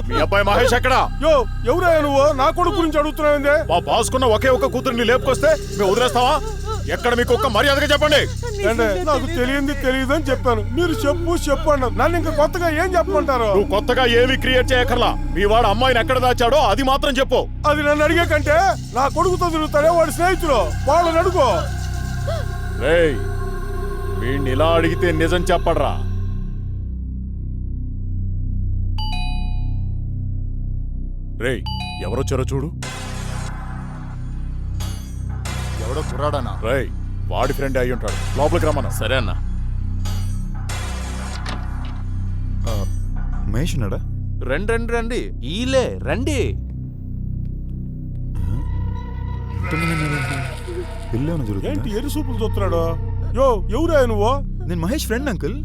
మీ అబ్బాయి మహేష్ ఎక్కడ? యో ఎవరయ్యా నువ్వు? నా కొడుకు గురించి అడుగుతున్నావు? మా బాసుకున్న ఒకే ఒక్క కూతురిని లేపుకొస్తే మేము వదిలేస్తావా? ఎక్కడ మీకు ఒక్క మర్యాదగా చెప్పండి. నాకు తెలియదని చెప్పాను. మీరు చెప్పు అన్నారు. నన్ను ఇంకా కొత్తగా ఏం చెప్పమంటారు? నువ్వు కొత్తగా ఏమి క్రియేట్ చేయక్కర్లా. మీ వాడు అమ్మాయిని ఎక్కడ దాచాడో అది మాత్రం చెప్పు. అది నన్ను అడిగే కంటే నా కొడుకుతో తిరుగుతాడే వాడి స్నేహితులు, వాళ్ళని అడుగు. రేయ్, వీడిని ఇలా అడిగితే నిజం చెప్పడరా. రేయ్, ఎవరొచ్చారో చూడు. ఎవడో కుర్రాడనా? రేయ్, వాడి ఫ్రెండ్ అయి ఉంటాడు. లోపలికి రమ్మన్నా. సరే అన్న. మహేష్ ఉన్నాడా? రండి ఈలే రండి. ఏంటి ఎరు సూపులు చూస్తున్నాడు? యో ఎవరయ్యా నువ్వు? నేను మహేష్ ఫ్రెండ్ అంకుల్.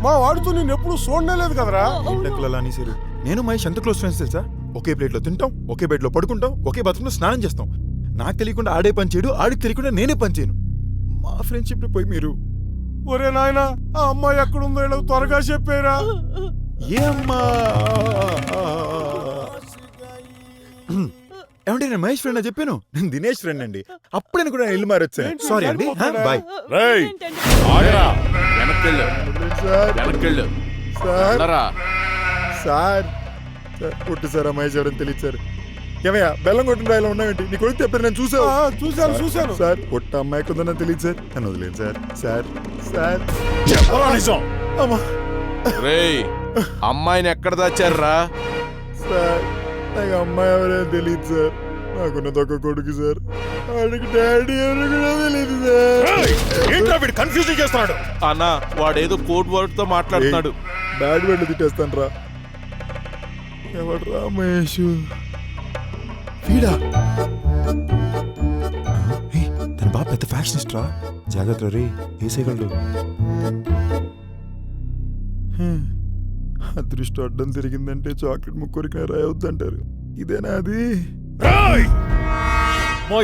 మా వాడితో నేను ఎప్పుడు చూడనే లేదు కదరా. అలా అనేసారు. నేను మహేష్ ఎంత క్లోజ్ ఫ్రెండ్స్ తెలుసా? ఒకే ప్లేట్ లో తింటాం, ఒకే బెడ్ లో పడుకుంటాం, ఒకే బాత్రూమ్ లో స్నానం చేస్తాం. నాకు తెలియకుండా ఆడే పని చేయడు, ఆడికి తెలియకుండా నేనే పని చేయను. మా ఫ్రెండ్షిప్ పోయి మీరు ఒరే నాయనా, ఆ అమ్మాయి ఎక్కడుందో ఇలా త్వరగా చెప్పారా? ఏ అమ్మా? ఏమంటే నేను మహేష్ ఫ్రెండ్ అని చెప్పాను. నేను దినేష్ ఫ్రెండ్ అండి. అప్పుడే కూడా ఇల్లు మారొచ్చాను. సారీ అండి, బాయ్. రేయ్, ఆగరా. వెనక్కెళ్ళు. సార్ కొట్టు సార్, మహేష్ ఎవరని తెలియదు సార్. ఏమయ్యా బెల్లం కొట్టిన రాయిలో ఉన్నావేంటి? నీ కొడుకు చెప్పారు, నేను చూసాను సార్. కొట్ట అమ్మాయి కొందని తెలియదు సార్. నన్ను వదిలేదు సార్. సార్ సార్ చెప్పరా నిజం? అమ్మా రేయ్, అమ్మాయిని ఎక్కడ దాచారా? సార్ నాకు అమ్మాయి ఎవరో తెలియదు సార్. నాకున్నది ఒక కొడుకు సార్. వాడికి డాడీ ఎవరు కూడా తెలియదు సార్. ఏంట్రా వీడు కన్ఫ్యూజింగ్ చేస్తున్నాడు? అన్నా, వాడేదో కోడ్ వర్డ్ తో మాట్లాడుతున్నాడు. బ్యాడ్ వర్డ్ తిట్టేస్తాను రా. ఎవడ్రా మహేష్? వీడా? తన బాబు పెద్ద ఫ్యాషనిస్ట్ రా. జాగ్రత్త రే, వేసేయగలడు. అదృష్టం అడ్డం తిరిగిందంటే చాక్లెట్ ముక్కొరికి రాయొద్దంటారు. ఇదేనా అది?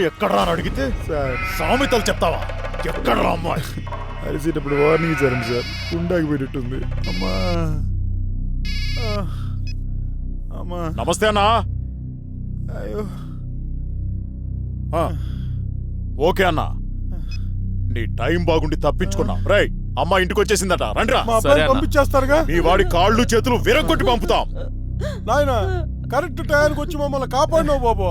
ఎక్కడ్రా అని అడిగితే సార్ సామెతలు చెప్తావా? ఎక్కడ్రా అమ్మాయి? అరిసేటప్పుడు వార్నింగ్ ఇచ్చారండి సార్. గుండాకి పెట్టిట్టుంది. అమ్మా అమ్మా. నమస్తే అన్నా. అయ్యో. ఓకే అన్నా, నీ టైం బాగుండి తప్పించుకున్నా. రేయ్, అమ్మ ఇంటికి వచ్చేసిందట, రండిరా. మా అబ్బాయి పంపించేస్తారుగా. మీ వాడి కాళ్ళు చేతులు విరగొట్టి పంపుతాం. నాయన కరెక్ట్ టైంకి వచ్చి మమ్మల్ని కాపాడినావు బాబు.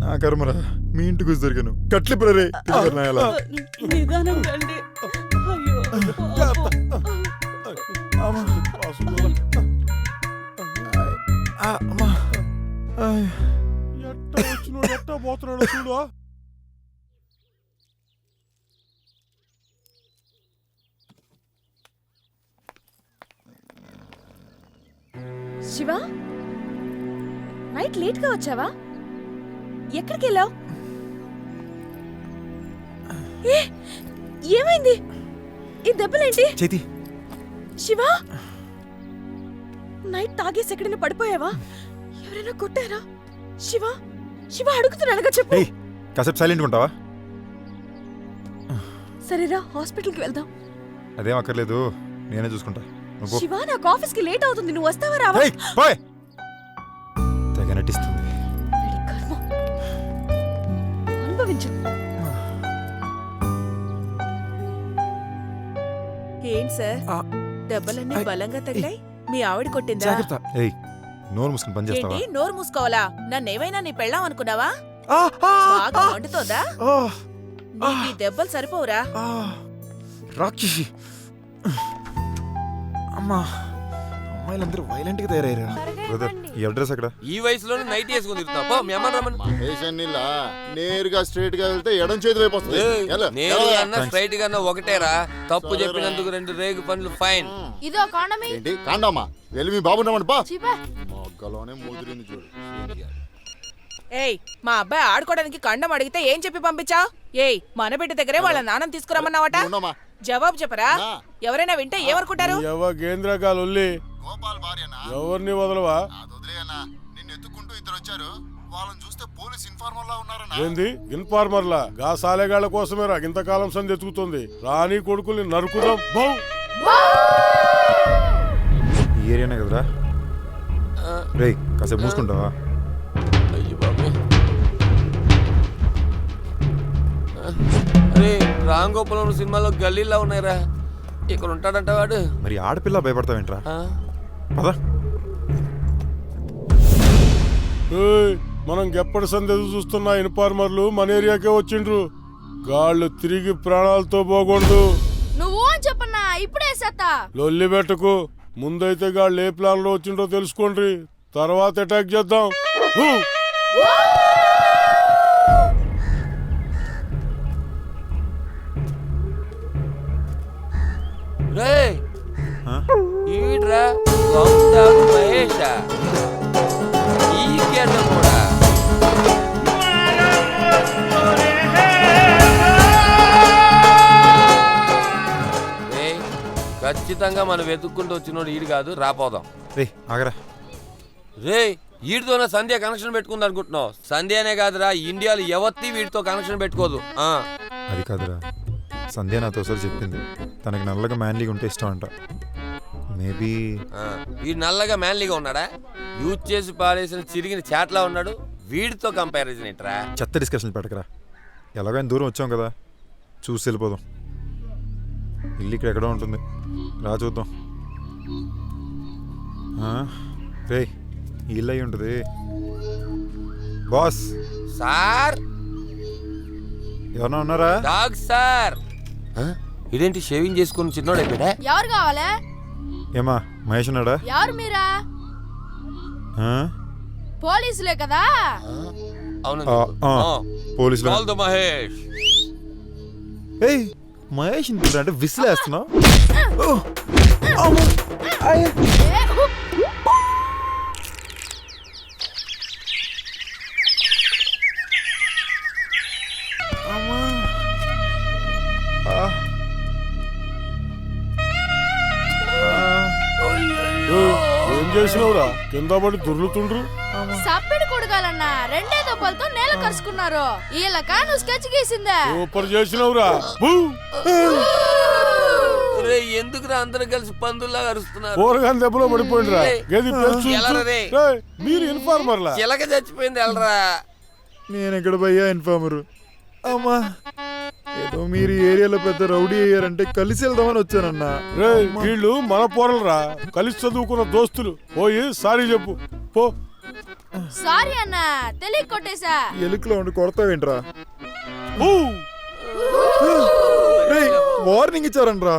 నా కర్మరా, మీ ఇంటికి వచ్చి దొరికాను. కట్లిపుర రే. ఎట్టా పోతున్నాడు చూడు. శివ, నైట్ లేట్ గా వచ్చావా? ఎక్కడికి వెళ్ళావు? ఏమైంది? ఈ దెబ్బలేంటి? చేతి. శివ, నైట్ తాగేసి ఎక్కడైనా పడిపోయావా? ఎవరైనా కొట్టారా? శివ శివ అడుగుతున్నానుగా, చెప్పు. కాసేపు సైలెంట్ ఉంటావా? సరేరా, హాస్పిటల్కి వెళ్దాం. అదేం అక్కర్లేదు, నేనే చూసుకుంటా. శివ, నాకు ఆఫీస్కి లేట్ అవుతుంది. నువ్వు వస్తావా రావా? తెగ నటిస్తుంది. అనుభవించు. ఏంటి సార్, దెబ్బలన్నీ బలంగా తగిలాయి? మీ ఆవిడ కొట్టిందా? జాగ్రత్త. ఏయ్, నోరు మూసుకుని పని చేస్తావా? ఏంటి నోరు మూసుకోవాలా? నన్నేమైనా నీ పెళ్ళాం అనుకున్నావా? బాగా మండుతోందా? నీకు ఈ దెబ్బలు సరిపోవురా? రాక్షసి. అమ్మా, అమ్మాయిలందరూ వైలెంట్ గా తయారయ్యారా? బ్రదర్, ఈ అడ్రస్ ఎక్కడ? ఈ వయసులోనే నైట్ వేసుకుని తిరుగుతావా? మీ అమ్మ రమ్మని. నేరుగా స్ట్రైట్ గా వెళ్తే ఎడం చేతి వైపు వస్తుంది. నేరుగా అన్న స్ట్రైట్ గా ఒకటేరా. తప్పు చెప్పినందుకు 2 రేగు పండ్లు ఫైన్. ఇదో కాండమే. ఏంటి కాండమ్మా? వెళ్ళి మీ బాబు నమ్మండి పా. మొగ్గలోనే ముదిరింది చూడు. ఏయ్, మా అబ్బాయి ఆడుకోవడానికి కండం అడిగితే ఏం చెప్పి పంపించావు? ఏయ్, మన బిడ్డ దగ్గరే వాళ్ళ నాన్నని తీసుకురమ్మన్నావట. జవాబు చెప్పరా? ఎవరైనా వింటే ఏమనుకుంటారు? ఎవరిని వదలవా? నిన్ను ఎత్తుకుంటూ ఇద్దరు వచ్చారు. వాళ్ళని చూస్తే పోలీస్ ఇన్ఫార్మర్ లా ఉన్నారన్న. ఏంది ఇన్ఫార్మర్లా? గా సాలెగాళ్ల కోసమేరా ఇంతకాలం సంది ఎత్తుకుతుంది. రాని కొడుకుల్ని నరుకుదాం. ఈ ఏరియానే కదరా? రే కాసేపు మూసుకుంటావా? అయ్యో బాబోయ్. అరే రాంగోపాలం సినిమాలో గల్లీలా ఉన్నాయిరా, ఇక్కడ ఉంటాడంట వాడు. మరి ఆడపిల్ల భయపడతావేంట్రా? ఆ? పదా. ఏయ్, మనం ఎప్పటి సందేశం చూస్తున్న ఇన్ఫార్మర్లు మన ఏరియాకే వచ్చిండ్రు. గాళ్ళు తిరిగి ప్రాణాలతో పోకూడదు. నువ్వు అని చెప్పన్నా ఇప్పుడే సెత్తా. లొల్లి పెట్టకు. ముందైతే గాళ్ళు ఏ ప్లాన్ లో వచ్చిండ్రో తెలుసుకోండి, తర్వాత అటాక్ చేద్దాం. హూ! రేయ్ ఆ? ఈడ్రా గౌతమ్ మహేష ఈ గేట కూడా. రేయ్, ఖచ్చితంగా మనం వెతుక్కుంటూ వచ్చినోడు ఈడు కాదు, రాపోదాం. రే ఆగరా. రే వీడితోనే సంధ్య కనెక్షన్ పెట్టుకుంది అనుకుంటున్నావు? సంధ్యనే కాదురా, ఇండియాలో ఎవత్తి వీడితో కనెక్షన్ పెట్టుకోదు. ఆ అది కాదురా, సంధ్య నాతో ఒకసారి చెప్పింది తనకి నల్లగా మ్యాన్లీగా ఉంటే ఇష్టం అంట. మేబీ వీడు నల్లగా మ్యాన్లీగా ఉన్నాడా? యూజ్ చేసి పారేసిన చిరిగిన చాట్లా ఉన్నాడు. వీడితో కంపారిజన్ ఏంట్రా? చెత్త డిస్కషన్ పెట్టకరా. ఎలాగైనా దూరం వచ్చాం కదా, చూసి వెళ్ళిపోదాం. ఇల్లు ఇక్కడ ఎక్కడో ఉంటుంది, రా చూద్దాం. రే ఇల్లు అయి ఉంటుంది. బాస్ సార్, ఎవరన్నా ఉన్నారా? Dog sir. ఇదేంటి షేవింగ్ చేసుకుని చిన్నోడైపోయా? ఎవరు కావాలే? ఏమా మహేష్ ఉన్నాడా? ఎవరు మీరా? ఆ? పోలీసులే కదా. అవును, పోలీసులు. Call the Mahesh. ఏయ్ మహేష్ ఇంటి అంటే విసిలేస్తున్నావు. ఏం చేసినవురా? కింద పడి దొర్లుతుండ్రు. సప్పిడి కొడగాలన్నా రెండే దెబ్బలతో నేల కరుచుకున్నారు. వీళ్ళక నువ్వు స్కెచ్ గీసిందే. సూపర్ చేసినవురా. బూ! రే ఎందుకురా అందరూ కలిసి పందుల్లా అరుస్తున్నారు? కూరగాయల దెబ్బలో పడిపోయిండ్రా. గది ప్లేస్ చూసి. ఎలారా రే? ఏయ్, మీరు ఇన్ఫార్మర్లా? చిలక చచ్చిపోయింది ఎల్రా. నేను ఎక్కడ పోయా ఇన్ఫార్మరు. అమ్మా ఏదో మీరు ఈ ఏరియాలో పెద్ద రౌడీ అయ్యారంటే కలిసి వెళ్దామని వచ్చానన్నా. రేయ్, వీళ్ళు మన పోరలరా, కలిసి చదువుకున్న దోస్తులు. పోయి సారీ చెప్పు పో. సారీ అన్న, తెలియ కొట్టేశా. ఎలుకలో ఉండి కొడతావేంట్రా? ఊ! వార్నింగ్ ఇచ్చారనరా.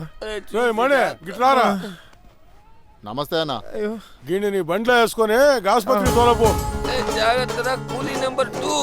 రేయ్ మణి, గిట్లారా. నమస్తే అన్న. గిన్నె నీ బండ్లో వేసుకొని ఆసుపత్రికి తోలపో. జాగ్రత్త, కూలీ నెంబర్ 2.